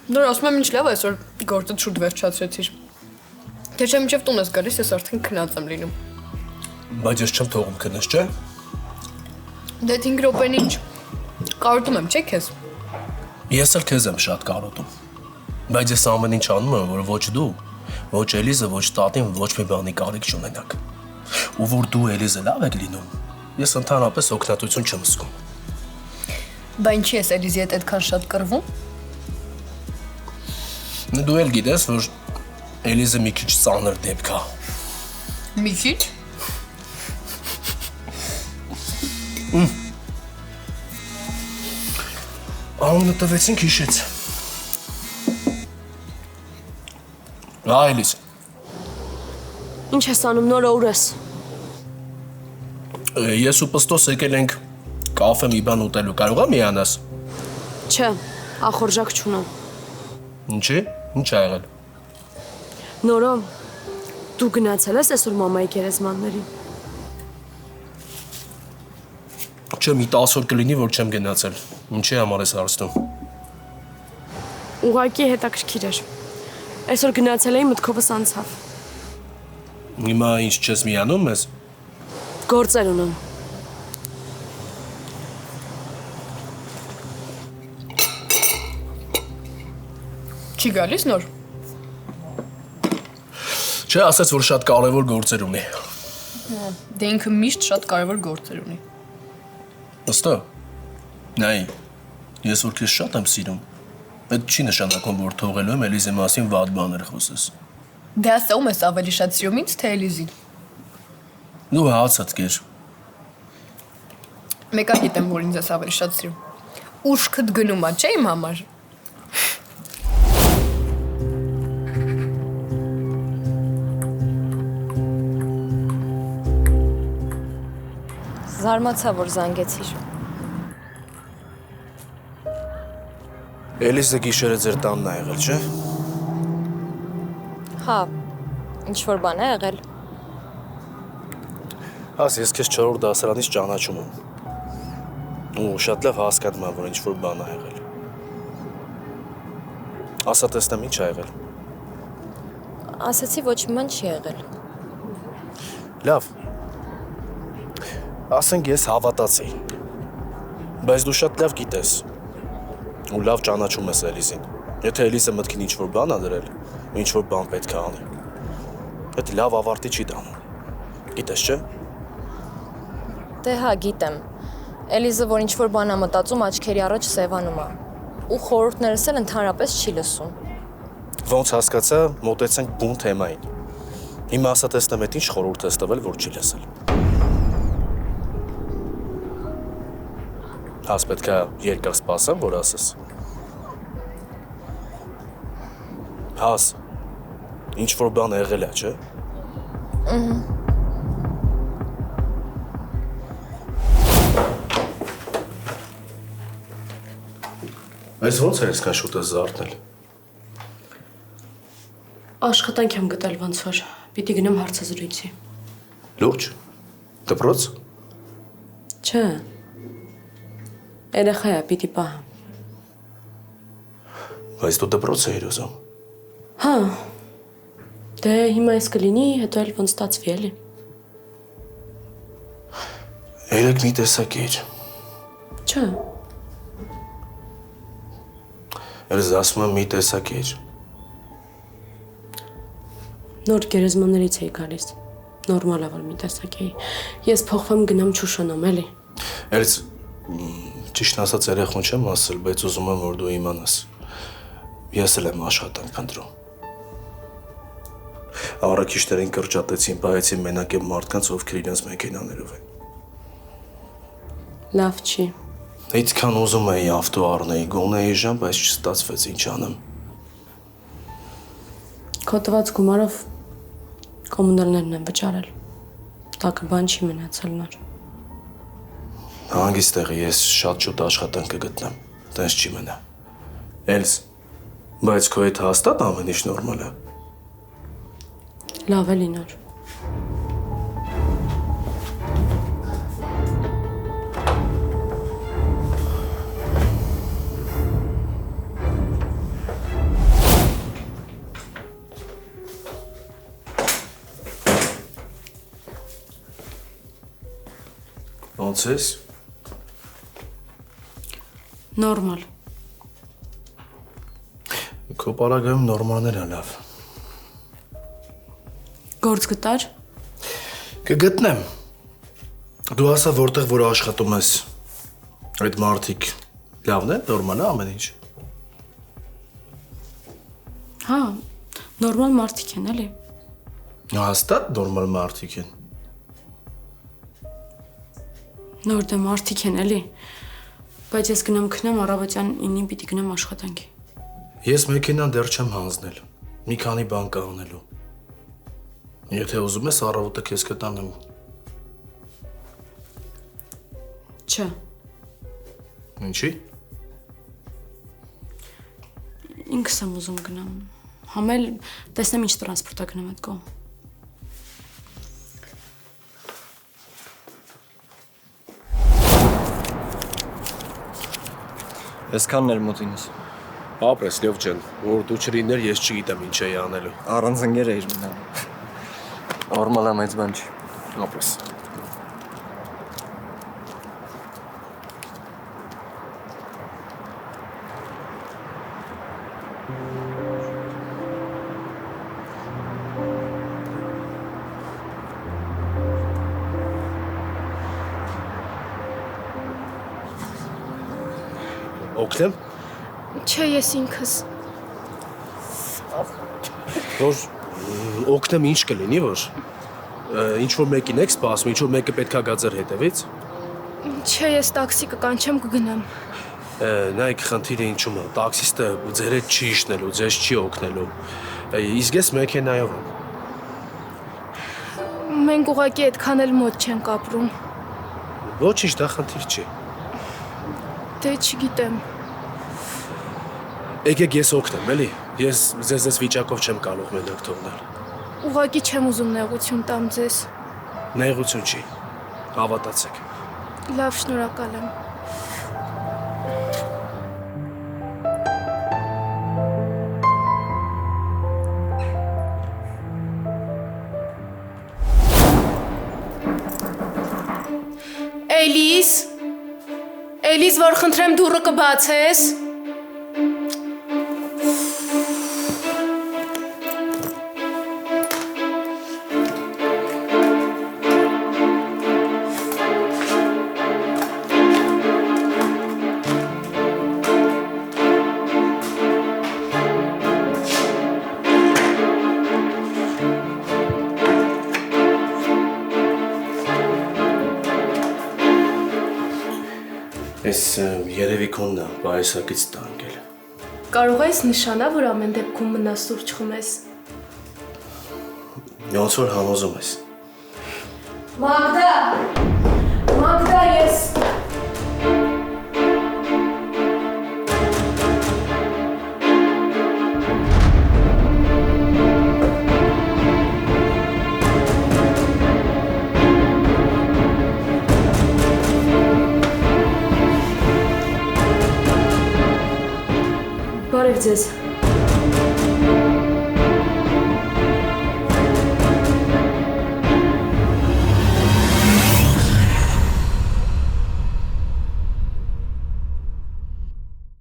Նոր ասում եմ ինչ լավ այսօր գործը շուտ վերջացրեցիր։ Թե չէ մինչև տուն ես գալիս, ես արդեն քնած եմ լինում։ Բայց ես չեմ թողում քնես, չէ՞։ Դե 5 րոպեն ինչ։ Կարոտում եմ, չէ՞ քեզ։ Ես էլ քեզ եմ շատ կարոտում։ Բայց ես ամեն ինչ անում եմ, որ ոչ դու, ոչ Էլիզը, ոչ տատին ոչ մի բանի կարիք չունենաք։ Ու որ դու Էլիզը լավ եք լինում, ես ընդհանրապես օգնատություն չեմ զգում։ Բա ինչի ես Էլիզի հետ այդքան շատ կռվում։ Դու էլ գիտես, որ Էլիզը մի քիչ ծանր դեպք է։ Մի քիչ։ Անունը տվեցինք հիշեց։ Այլիս։ Ինչ ես անում, նոր ուր ես։ Ես ու Պստոս եկել ենք կաֆե մի բան ուտելու, կարող եմ միանաս։ Չէ, ախորժակ չունեմ։ Ինչի՞, ինչ ա եղել։ Նորո, դու գնացել ես այսօր մամայի գերեզմաններին։ Չէ, մի 10 օր կլինի, որ չեմ գնացել։ Ինչի համար ես հարցնում։ Ուղղակի հետաքրքիր էր։ Այսօր գնացել էի, մտքովս անցավ։ Հիմա ինչ չես միանում ես։ Գործեր ունեմ։ Չի գալիս նոր։ Չէ, ասաց, որ շատ կարևոր գործեր ունի։ Դե ինքը միշտ շատ կարևոր գործեր ունի։ Պստո։ Նայ, ես որ քեզ շատ եմ սիրում։ Այդ չի նշանակում, որ թողելու եմ Էլիզի մասին վատ բաներ խոսես։ Դե ասա ում ես ավելի շատ սիրում ինձ, թե Էլիզին։ Դու հացդ կեր։ Մեկը գիտեմ, որ ինձ ես ավելի շատ սիրում։ Ուշքդ գնում ա, չէ՞ իմ համար։ Զարմացա, որ զանգեցիր։ Էլիզը գիշերը ձեր տանն ա եղել, չէ՞։ Հա, ինչ-որ բան է եղել։ Աս ես քեզ 4-րդ դասարանից ճանաչում եմ։ Ու շատ լավ հասկանում եմ, որ ինչ-որ բան ա եղել։ Ասա տեսնեմ ինչ ա եղել։ Ասացի ոչ մի բան չի եղել։ Լավ։ Ասենք ես հավատացի։ Բայց դու շատ լավ գիտես։ Ու լավ ճանաչում ես Էլիզին։ Եթե Էլիզը մտքին ինչ-որ բան ա դրել, ինչ-որ բան պետք է անի։ Այդ լավ ավարտի չի տանում։ Գիտես, չէ՞։ Դե հա, գիտեմ։ Էլիզը, որ ինչ-որ բան ա մտածում, աչքերի առաջ սևանում ա։ Ու խորհուրդներս էլ ընդհանրապես չի լսում։ Ոնց հասկացա, մոտեցանք բուն թեմային։ Հիմա ասա տեսնեմ այդ ինչ խորհուրդ ես տվել, որ չի լսել։ Հաս պետք է երկար սպասեմ, որ ասես։ Հաս, ինչ-որ բան եղել է, չէ՞։ Այս ոնց է այսքան շուտ ես զարթնել։ Աշխատանք եմ գտել ոնց որ, պիտի գնամ հարցազրույցի։ Լուրջ, դպրոց։ Չէ։ Երեխա է, պիտի պահեմ։ Բայց դու դպրոց էիր ուզում։ Հա։ Դե հիմա ես կլինի, հետո էլ ոնց ստացվի էլի։ Երեք մի տեսակ էր։ Չէ։ Ես ասում եմ մի տեսակ էր։ Նոր գերեզմաններից էի գալիս։ Նորմալ է, որ մի տեսակ էի։ Ես փոխվեմ գնամ Չուշանամ, էլի։ Ես ճիշտ ասած երեխուն չեմ ասել, բայց ուզում եմ, որ դու իմանաս։ Ես էլ եմ աշխատանք ընտրում։ Առաքիչներին կրճատեցին, պահեցին մենակ եմ մարդկանց, ովքեր իրենց մեքենաներով են։ Լավ չի։ Այդքան ուզում էի ավտո առնեի, գոնե էժան, բայց չստացվեց, ինչ անեմ։ Քո տված գումարով կոմունալներն են վճարել։ Տակը բան չի մնացել նոր։ Հանգիստ տեղի ես շատ շուտ աշխատանք կգտնեմ, տենց չի մնա։ Էլս, բայց քո հետ հաստատ ամեն ինչ նորմալ է։ Լավ է լինոր։ Ոնց ես։ Նորմալ։ Քո պարագայում նորմալներ է լավ։ Գործ գտար։ Կգտնեմ։ Դու ասա որտեղ որ աշխատում ես։ Այդ մարդիկ լավն է, նորմալ է ամեն ինչ։ Հա, նորմալ մարդիկ են, էլի։ Հաստատ նորմալ մարդիկ են։ Նոր դե մարդիկ են, էլի։ Բայց ես գնամ քնեմ առավոտյան 9-ին պիտի գնամ աշխատանքի։ Ես մեքենան դեռ չեմ հանձնել։ Մի քանի բան կա անելու։ Եթե ուզում ես առավոտը քեզ կտանեմ։ Չէ, Ինչի։ ինքս եմ ուզում գնամ։ Համել տեսնեմ ինչ տրանսպորտա գնամ այդ կողմ։ Այսքանն էր մոտինս։ Ապրես Լև ջան, որ դու չլիներ, ես չգիտեմ ինչ էի անելու։ Առանց ընկեր էիր մնալ։ Նորմալ է, մեծ բան չի։ Ապրես։ Օգնեմ։ Չէ, ես ինքս։ Որ օգնեմ ինչ կլինի, որ ինչ որ մեկին եք սպասում, ինչ որ մեկը պետքա գա ձեր հետևից։ Չէ, ես տաքսի կկանչեմ կգնամ։ Նայեք, խնդիրը ինչու՞մ է։ Տաքսիստը ձեր հետ չի իջնելու, ձեզ չի օգնելու։ Իսկ ես մեքենայով եմ։ Մենք ուղղակի այդքան էլ մոտ չենք ապրում։ Ոչինչ, դա խնդիր չի։ Դե չգիտեմ։ Եկեք ես օգնեմ, էլի։ Ես ձեզ վիճակով չեմ կարող մենակ թողնել։ Ուղղակի չեմ ուզում նեղություն տամ ձեզ։ Նեղություն չի։ Հավատացեք։ Լավ, շնորհակալ եմ։ Էլիս, Էլիս, որ խնդրեմ դուռը կբացես։ Ես երևի քոնն է, բայեսակից տանկել։ Կարող ես նշանա, որ ամեն դեպքում մնաս սուրճ խմես։ Ոնց որ համոզում ես։ Մագդա, ես։ Բարև ձեզ։